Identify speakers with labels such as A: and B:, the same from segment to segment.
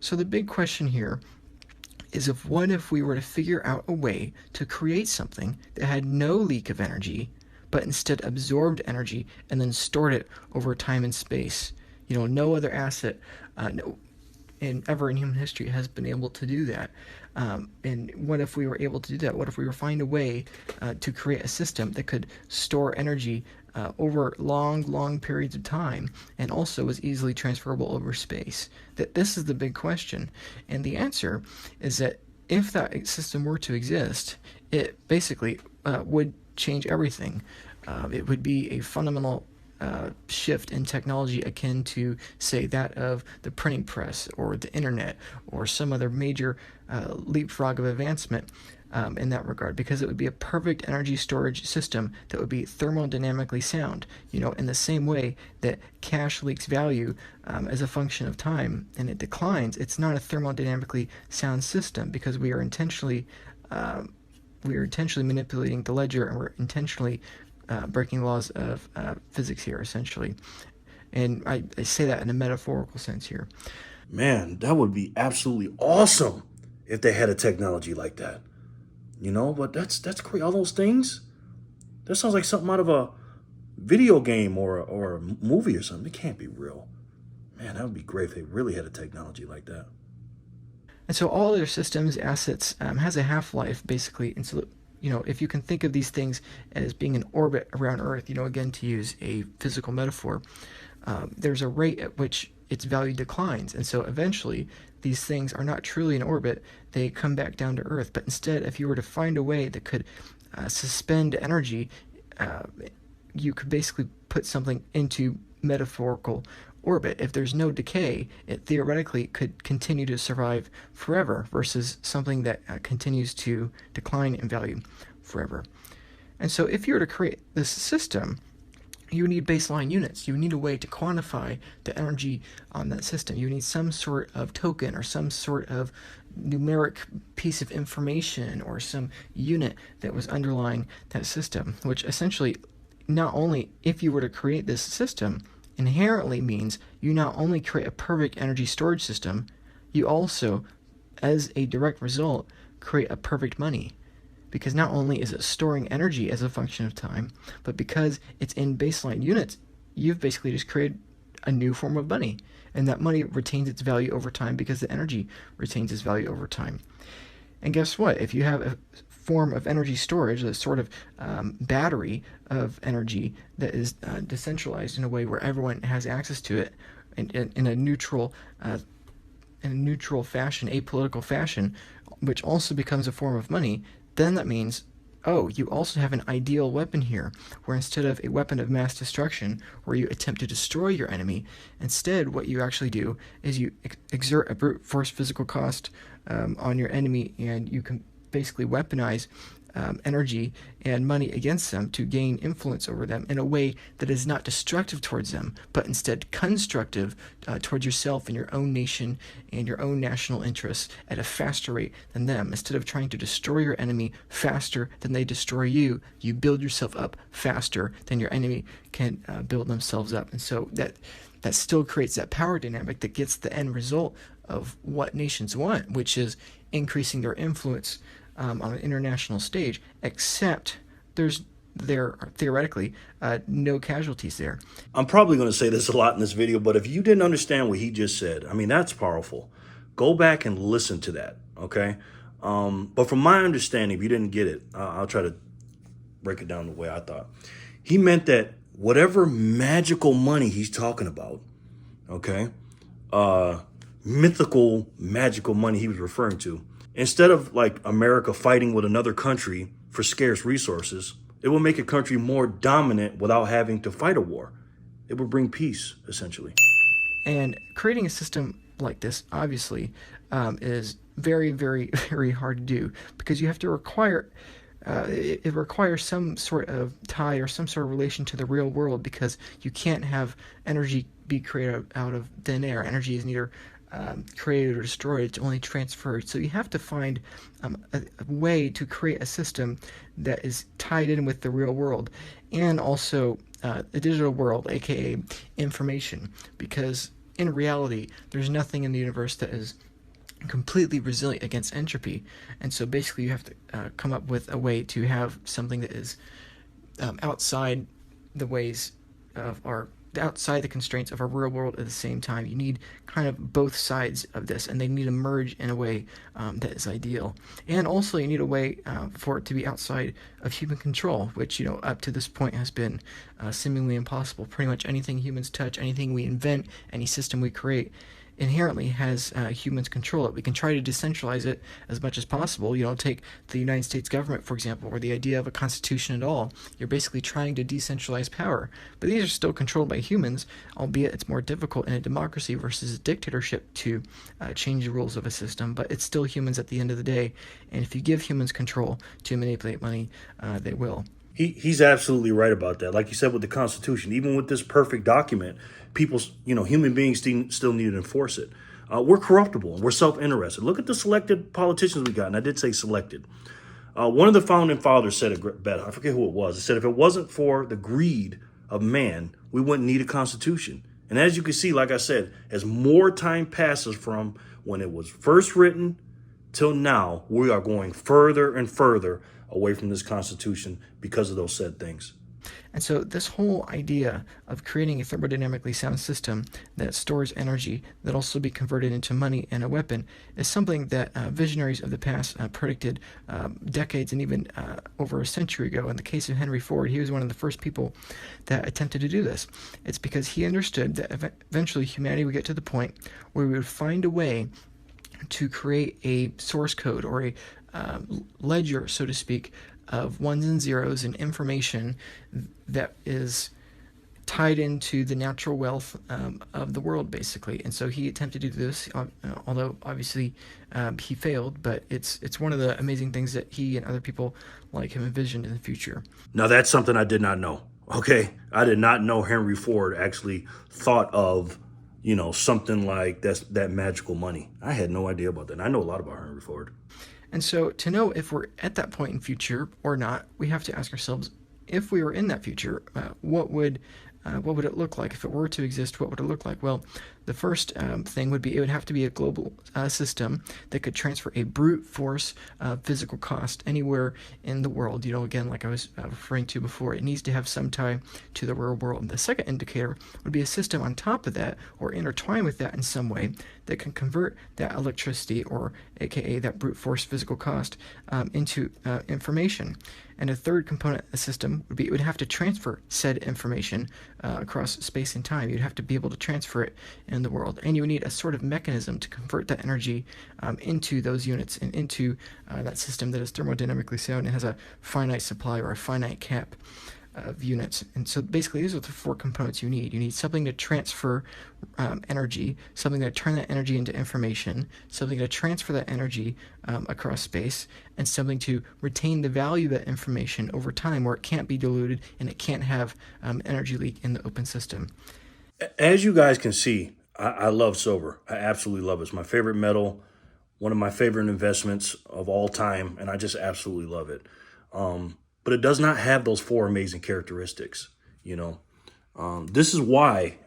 A: So the big question here is, what if we were to figure out a way to create something that had no leak of energy, but instead absorbed energy and then stored it over time and space? No other asset ever in human history has been able to do that. And what if we were able to do that? What if we were find a way to create a system that could store energy over long periods of time, and also was easily transferable over space? This is the big question, and the answer is that if that system were to exist, it basically would change everything. It would be a fundamental shift in technology akin to, say, that of the printing press or the internet or some other major leapfrog of advancement in that regard, because it would be a perfect energy storage system that would be thermodynamically sound, in the same way that cash leaks value as a function of time and it declines. It's not a thermodynamically sound system because we are intentionally manipulating the ledger, and we're intentionally breaking laws of physics here, essentially. And I say that in a metaphorical sense here.
B: Man, that would be absolutely awesome if they had a technology like that. But that's great. All those things, that sounds like something out of a video game or a movie or something. It can't be real. Man, that would be great if they really had a technology like that.
A: And so all their systems, assets, has a half-life, basically. And so, if you can think of these things as being in orbit around Earth, again, to use a physical metaphor, there's a rate at which its value declines. And so eventually, these things are not truly in orbit. They come back down to Earth. But instead, if you were to find a way that could suspend energy, you could basically put something into metaphorical orbit. If there's no decay, it theoretically could continue to survive forever, versus something that continues to decline in value forever. And so if you were to create this system, you need baseline units. You need a way to quantify the energy on that system. You need some sort of token or some sort of numeric piece of information or some unit that was underlying that system, which essentially, not only, if you were to create this system, inherently means you not only create a perfect energy storage system, you also, as a direct result, create a perfect money. Because not only is it storing energy as a function of time, but because it's in baseline units, you've basically just created a new form of money. And that money retains its value over time because the energy retains its value over time. And guess what? If you have a form of energy storage, a sort of battery of energy that is decentralized in a way where everyone has access to it in a neutral fashion, apolitical fashion, which also becomes a form of money, then that means, you also have an ideal weapon here, where instead of a weapon of mass destruction, where you attempt to destroy your enemy, instead what you actually do is you exert a brute force physical cost on your enemy, and you can basically weaponize energy and money against them to gain influence over them in a way that is not destructive towards them, but instead constructive towards yourself and your own nation and your own national interests at a faster rate than them. Instead of trying to destroy your enemy faster than they destroy you, you build yourself up faster than your enemy can build themselves up. And so that still creates that power dynamic that gets the end result of what nations want, which is increasing their influence on an international stage, except there are theoretically no casualties there.
B: I'm probably going to say this a lot in this video, but if you didn't understand what he just said, I mean, that's powerful. Go back and listen to that, okay? But from my understanding, if you didn't get it, I'll try to break it down the way I thought. He meant that whatever magical money he's talking about, okay, mythical magical money he was referring to, instead of like America fighting with another country for scarce resources, it will make a country more dominant without having to fight a war. It will bring peace, essentially.
A: And creating a system like this, obviously, is very, very, very hard to do, because you have to require it requires some sort of tie or some sort of relation to the real world, because you can't have energy be created out of thin air. Energy is neither created or destroyed, it's only transferred. So you have to find a way to create a system that is tied in with the real world, and also the digital world, aka information, because in reality there's nothing in the universe that is completely resilient against entropy. And so basically you have to come up with a way to have something that is outside the ways of our outside the constraints of our real world at the same time. You need kind of both sides of this, and they need to merge in a way that is ideal. And also, you need a way for it to be outside of human control, which up to this point has been seemingly impossible. Pretty much anything humans touch, anything we invent, any system we create, inherently has humans control it. We can try to decentralize it as much as possible. Take the United States government, for example, or the idea of a constitution at all. You're basically trying to decentralize power. But these are still controlled by humans, albeit it's more difficult in a democracy versus a dictatorship to change the rules of a system. But it's still humans at the end of the day. And if you give humans control to manipulate money, they will.
B: He's absolutely right about that. Like you said with the Constitution, even with this perfect document, people, human beings still need to enforce it. We're corruptible and we're self-interested. Look at the selected politicians we got, and I did say selected. One of the founding fathers said it better. I forget who it was. He said, if it wasn't for the greed of man, we wouldn't need a constitution. And as you can see, like I said, as more time passes from when it was first written till now, we are going further and further away from this Constitution because of those said things.
A: And so this whole idea of creating a thermodynamically sound system that stores energy that also be converted into money and a weapon is something that visionaries of the past predicted decades and even over a century ago. In the case of Henry Ford, he was one of the first people that attempted to do this. It's because he understood that eventually humanity would get to the point where we would find a way to create a source code or a ledger, so to speak, of ones and zeros and information that is tied into the natural wealth of the world, basically. And so he attempted to do this, although obviously he failed, but it's one of the amazing things that he and other people like him envisioned in the future.
B: Now, that's something I did not know. Okay. I did not know Henry Ford actually thought of, something like that magical money. I had no idea about that. And I know a lot about Henry Ford.
A: And so to know if we're at that point in future or not, we have to ask ourselves, if we were in that future, what would it look like? If it were to exist, what would it look like? Well, the first thing would be it would have to be a global system that could transfer a brute force physical cost anywhere in the world. Again, like I was referring to before, it needs to have some tie to the real world. And the second indicator would be a system on top of that or intertwined with that in some way that can convert that electricity, or aka that brute force physical cost, into information. And a third component of the system would be it would have to transfer said information across space and time. You'd have to be able to transfer it in the world. And you would need a sort of mechanism to convert that energy into those units and into that system that is thermodynamically sound and has a finite supply or a finite cap of units. And so basically these are the four components you need. You need something to transfer energy, something to turn that energy into information, something to transfer that energy across space, and something to retain the value of that information over time where it can't be diluted and it can't have energy leak in the open system.
B: As you guys can see, I love silver. I absolutely love it. It's my favorite metal, one of my favorite investments of all time, and I just absolutely love it. But it does not have those four amazing characteristics. This is why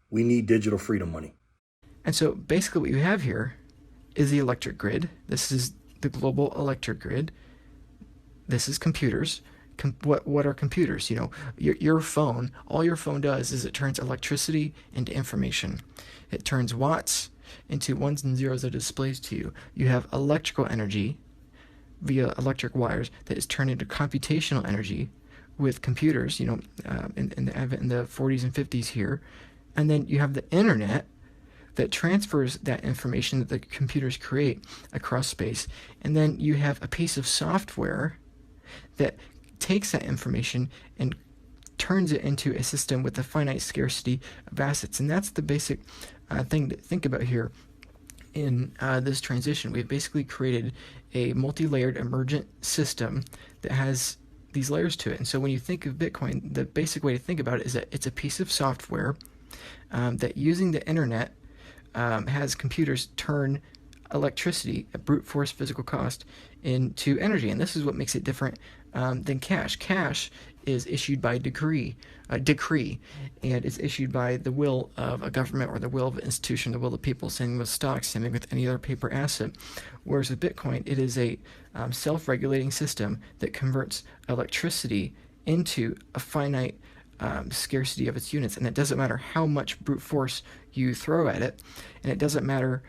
B: we need digital freedom money.
A: And so basically what you have here is the electric grid. This is the global electric grid. This is computers. What are computers? Your phone, all your phone does is it turns electricity into information. It turns watts into ones and zeros that it displays to you. You have electrical energy via electric wires that is turned into computational energy with computers, in the 40s and 50s here. And then you have the internet that transfers that information that the computers create across space. And then you have a piece of software that takes that information and turns it into a system with a finite scarcity of assets. And that's the basic thing to think about here in this transition. We've basically created a multi-layered emergent system that has these layers to it. And so when you think of Bitcoin, the basic way to think about it is that it's a piece of software that, using the internet, has computers turn electricity at brute force physical cost into energy. And this is what makes it different than cash. Cash is issued by decree, and it's issued by the will of a government or the will of an institution, the will of the people. Same with stocks, same with any other paper asset. Whereas with Bitcoin, it is a self-regulating system that converts electricity into a finite scarcity of its units, and it doesn't matter how much brute force you throw at it, and it doesn't matter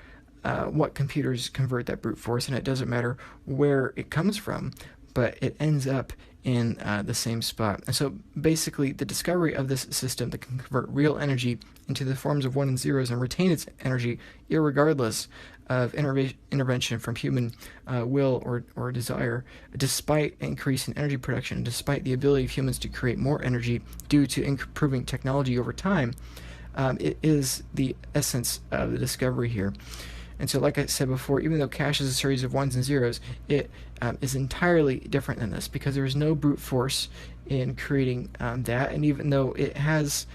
A: what computers convert that brute force, and it doesn't matter where it comes from, but it ends up in the same spot. And so basically the discovery of this system that can convert real energy into the forms of one and zeros and retain its energy irregardless of intervention from human will or desire, despite increase in energy production, despite the ability of humans to create more energy due to improving technology over time, it is the essence of the discovery here. And so, like I said before, even though cash is a series of ones and zeros, it is entirely different than this because there is no brute force in creating that. And even though it has,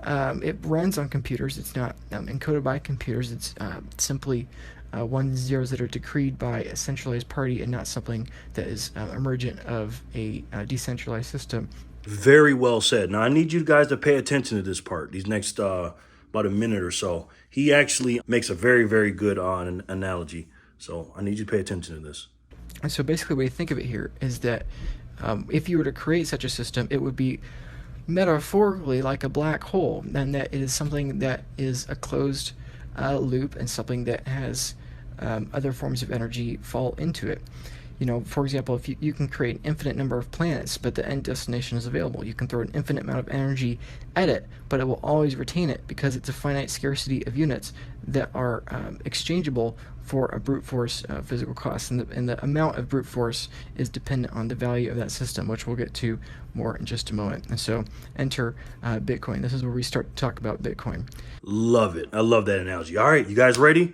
A: it runs on computers, it's not encoded by computers. It's simply ones and zeros that are decreed by a centralized party and not something that is emergent of a decentralized system.
B: Very well said. Now I need you guys to pay attention to this part. These next about a minute or so. He actually makes a very, very good analogy. So I need you to pay attention to this.
A: And so basically the way to think of it here is that if you were to create such a system, it would be metaphorically like a black hole, and that it is something that is a closed loop and something that has other forms of energy fall into it. You know, for example, if you can create an infinite number of planets, but the end destination is available. You can throw an infinite amount of energy at it, but it will always retain it because it's a finite scarcity of units that are exchangeable for a brute force physical cost. And the amount of brute force is dependent on the value of that system, which we'll get to more in just a moment. And so enter Bitcoin. This is where we start to talk about Bitcoin.
B: Love it. I love that analogy. All right, you guys ready?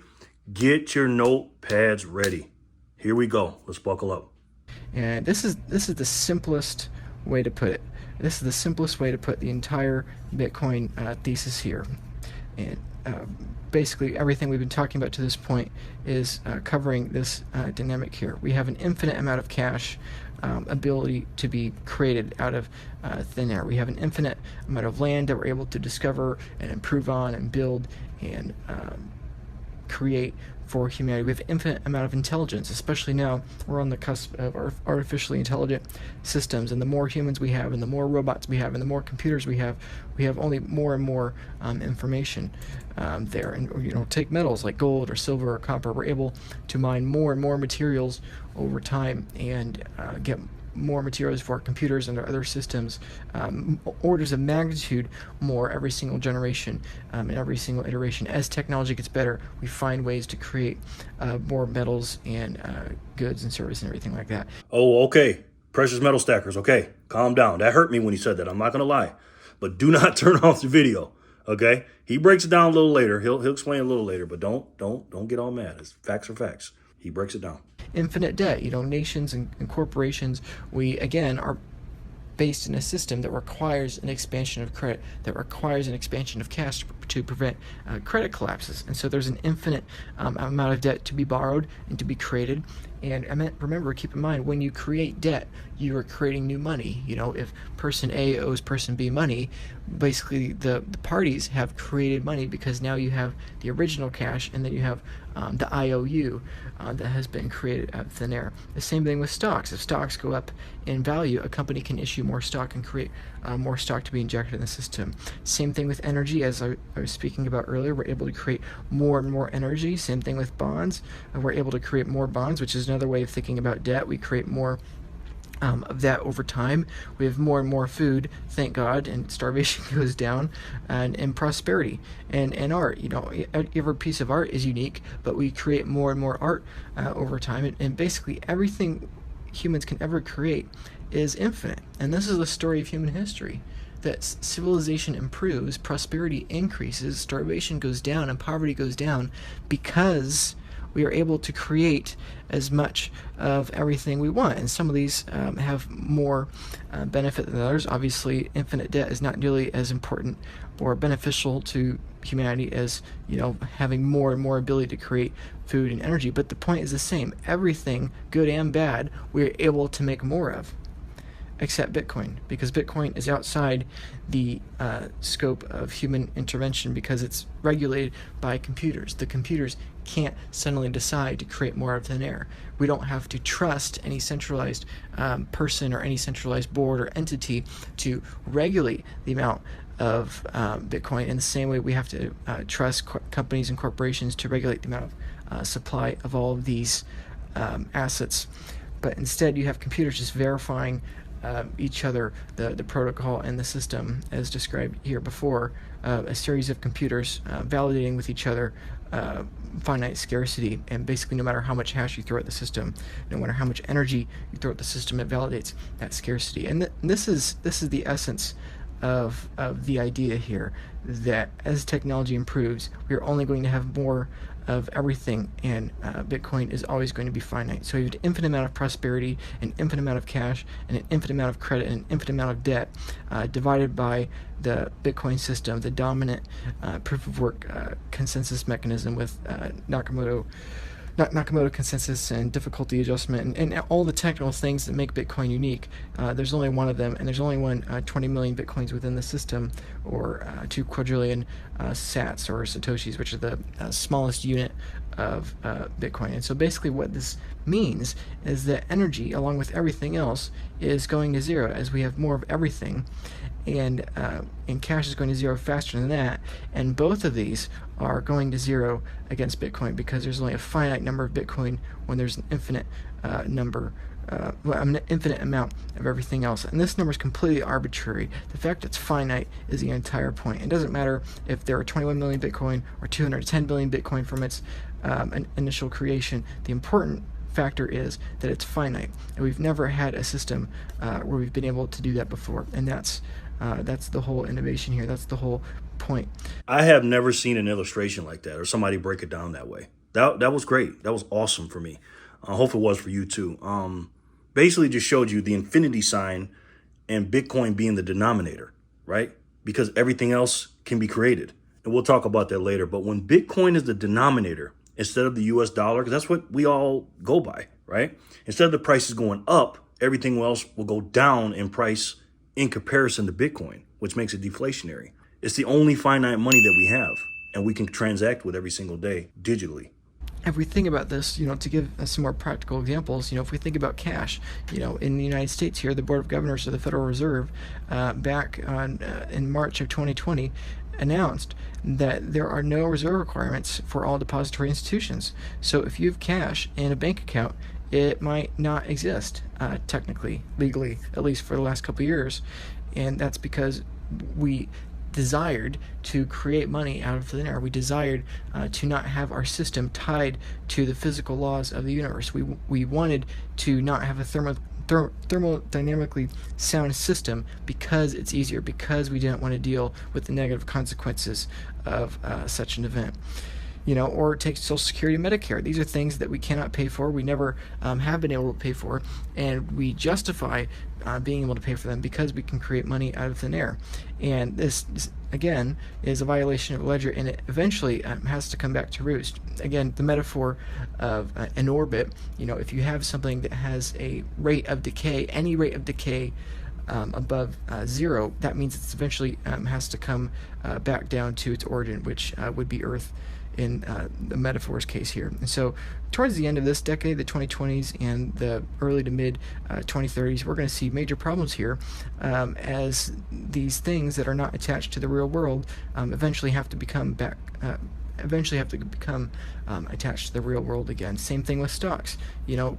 B: Get your notepads ready. Here we go. Let's buckle up.
A: And this is the simplest way to put it. This is the simplest way to put the entire Bitcoin thesis here. And basically everything we've been talking about to this point is covering this dynamic here. We have an infinite amount of cash ability to be created out of thin air. We have an infinite amount of land that we're able to discover and improve on and build and create for humanity. We have an infinite amount of intelligence, especially now we're on the cusp of artificially intelligent systems, and the more humans we have and the more robots we have and the more computers we have only more and more information there. And you know, take metals like gold or silver or copper, we're able to mine more and more materials over time and get more materials for our computers and our other systems, orders of magnitude more every single generation and every single iteration. As technology gets better, we find ways to create more metals and goods and service and everything like that.
B: Oh, okay. Precious metal stackers. Okay, calm down. That hurt me when he said that. I'm not gonna lie, but do not turn off the video. Okay, he breaks it down a little later. He'll explain a little later, but don't get all mad. It's facts are facts. He breaks it down.
A: Infinite debt. You know, nations and corporations, we again are based in a system that requires an expansion of credit, that requires an expansion of cash to prevent credit collapses. And so there's an infinite amount of debt to be borrowed and to be created. And remember, keep in mind, when you create debt, you are creating new money. You know, if person A owes person B money, basically the parties have created money because now you have the original cash and then you have the IOU that has been created out of thin air. The same thing with stocks. If stocks go up in value, a company can issue more stock and create more stock to be injected in the system. Same thing with energy, as I was speaking about earlier. We're able to create more and more energy. Same thing with bonds. We're able to create more bonds, which is another way of thinking about debt. We create more of that over time. We have more and more food, thank God, and starvation goes down, and prosperity and art. You know, every piece of art is unique, but we create more and more art over time, and basically everything humans can ever create is infinite. And this is the story of human history, that civilization improves, prosperity increases, starvation goes down, and poverty goes down because we are able to create as much of everything we want. And some of these have more benefit than others. Obviously, infinite debt is not nearly as important or beneficial to humanity as, you know, having more and more ability to create food and energy. But the point is the same. Everything, good and bad, we're able to make more of. except Bitcoin, because Bitcoin is outside the scope of human intervention because it's regulated by computers. The computers can't suddenly decide to create more of thin air. We don't have to trust any centralized person or any centralized board or entity to regulate the amount of Bitcoin in the same way we have to trust companies and corporations to regulate the amount of supply of all of these assets. But instead, you have computers just verifying each other, the protocol and the system, as described here before, a series of computers validating with each other finite scarcity, and basically no matter how much hash you throw at the system, no matter how much energy you throw at the system, it validates that scarcity. And this is the essence of the idea here, that as technology improves, we're only going to have more of everything, and Bitcoin is always going to be finite. So you have an infinite amount of prosperity, an infinite amount of cash, and an infinite amount of credit, and an infinite amount of debt, divided by the Bitcoin system, the dominant proof of work consensus mechanism with Nakamoto consensus and difficulty adjustment, and all the technical things that make Bitcoin unique. There's only one of them, and there's only 20 million Bitcoins within the system, or 2 quadrillion sats, or satoshis, which are the smallest unit of Bitcoin. And so basically what this means is that energy, along with everything else, is going to zero as we have more of everything, and cash is going to zero faster than that, and both of these are going to zero against Bitcoin because there's only a finite number of Bitcoin when there's an infinite infinite amount of everything else. And this number is completely arbitrary. The fact it's finite is the entire point. It doesn't matter if there are 21 million Bitcoin or 210 billion Bitcoin from its initial creation. The important factor is that it's finite, and we've never had a system where we've been able to do that before, and that's the whole innovation here. That's the whole point.
B: I have never seen an illustration like that or somebody break it down that way. That was great. That was awesome for me. Hopefully it was for you too. Basically just showed you the infinity sign and Bitcoin being the denominator, right? Because everything else can be created. And we'll talk about that later. But when Bitcoin is the denominator instead of the US dollar, because that's what we all go by, right? Instead of the prices going up, everything else will go down in price in comparison to Bitcoin, which makes it deflationary. It's the only finite money that we have, and we can transact with every single day digitally.
A: If we think about this, to give some more practical examples, if we think about cash, in the United States here, the Board of Governors of the Federal Reserve, back in March of 2020, announced that there are no reserve requirements for all depository institutions. So if you have cash in a bank account, it might not exist, technically, legally, at least for the last couple of years. And that's because we desired to create money out of thin air. We desired to not have our system tied to the physical laws of the universe. We wanted to not have a thermodynamically sound system because it's easier, because we didn't want to deal with the negative consequences of such an event. Or take Social Security and Medicare. These are things that we cannot pay for. We never have been able to pay for, and we justify being able to pay for them because we can create money out of thin air. And this again, is a violation of ledger, and it eventually has to come back to roost. Again, the metaphor of an orbit, if you have something that has a rate of decay, any rate of decay above 0, that means it eventually has to come back down to its origin, which would be Earth in the metaphor's case here. And so towards the end of this decade, the 2020s and the early to mid 2030s, we're going to see major problems here as these things that are not attached to the real world eventually have to become attached to the real world again. Same thing with stocks.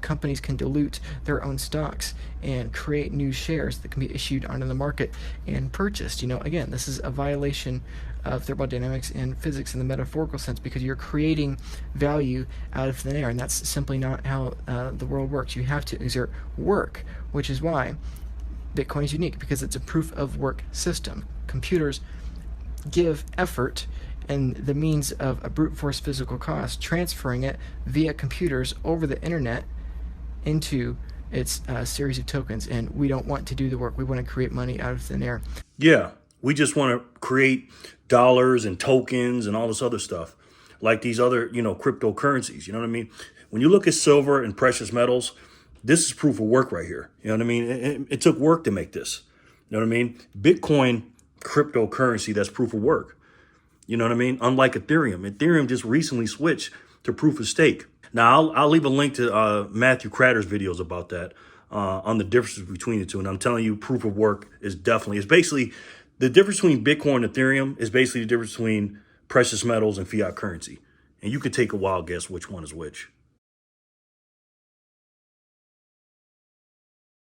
A: Companies can dilute their own stocks and create new shares that can be issued onto the market and purchased. Again, this is a violation of thermodynamics and physics in the metaphorical sense, because you're creating value out of thin air, and that's simply not how the world works. You have to exert work, which is why Bitcoin is unique, because it's a proof of work system. Computers give effort and the means of a brute force physical cost, transferring it via computers over the internet into its series of tokens. And we don't want to do the work. We want to create money out of thin air.
B: Yeah, we just want to create dollars and tokens and all this other stuff, like these other, cryptocurrencies. You know what I mean? When you look at silver and precious metals, This is proof of work right here. You know what I mean? It took work to make this. You know what I mean? Bitcoin, cryptocurrency, that's proof of work. You know what I mean? Unlike Ethereum. Ethereum just recently switched to proof of stake. Now, I'll leave a link to Matthew Cratter's videos about that on the differences between the two. And I'm telling you, proof of work is definitely, it's basically the difference between Bitcoin and Ethereum is basically the difference between precious metals and fiat currency. And you could take a wild guess which one is which.